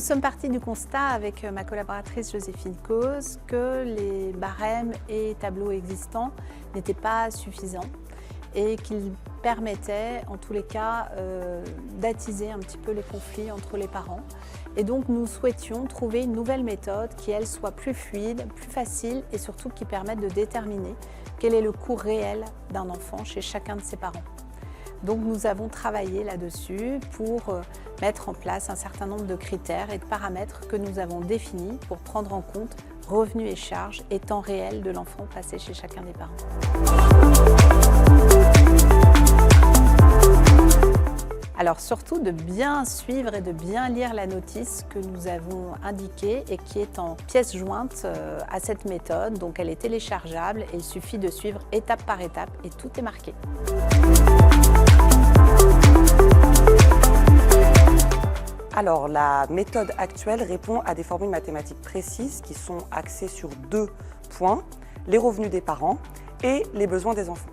Nous sommes partis du constat avec ma collaboratrice Joséphine Cause que les barèmes et tableaux existants n'étaient pas suffisants et qu'ils permettaient en tous les cas d'attiser un petit peu les conflits entre les parents. Et donc nous souhaitions trouver une nouvelle méthode qui elle soit plus fluide, plus facile et surtout qui permette de déterminer quel est le coût réel d'un enfant chez chacun de ses parents. Donc nous avons travaillé là-dessus pour mettre en place un certain nombre de critères et de paramètres que nous avons définis pour prendre en compte revenus et charges et temps réel de l'enfant passé chez chacun des parents. Alors surtout de bien suivre et de bien lire la notice que nous avons indiquée et qui est en pièce jointe à cette méthode. Donc elle est téléchargeable et il suffit de suivre étape par étape et tout est marqué. Alors, la méthode actuelle répond à des formules mathématiques précises qui sont axées sur 2 points, les revenus des parents et les besoins des enfants.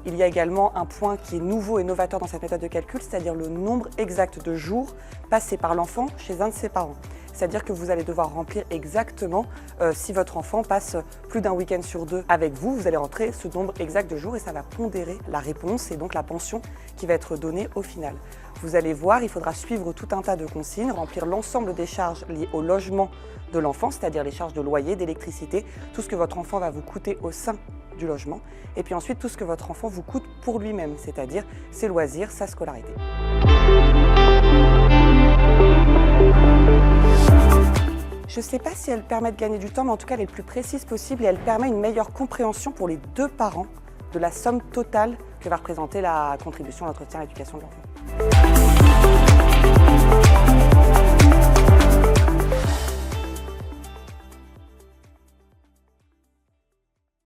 Il y a également un point qui est nouveau et novateur dans cette méthode de calcul, c'est-à-dire le nombre exact de jours passés par l'enfant chez un de ses parents. C'est-à-dire que vous allez devoir remplir exactement, si votre enfant passe plus d'un week-end sur 2 avec vous, vous allez rentrer ce nombre exact de jours et ça va pondérer la réponse et donc la pension qui va être donnée au final. Vous allez voir, il faudra suivre tout un tas de consignes, remplir l'ensemble des charges liées au logement de l'enfant, c'est-à-dire les charges de loyer, d'électricité, tout ce que votre enfant va vous coûter au sein du logement, et puis ensuite tout ce que votre enfant vous coûte pour lui-même, c'est-à-dire ses loisirs, sa scolarité. Je ne sais pas si elle permet de gagner du temps, mais en tout cas elle est le plus précise possible et elle permet une meilleure compréhension pour les 2 parents de la somme totale que va représenter la contribution à l'entretien et à l'éducation de l'enfant.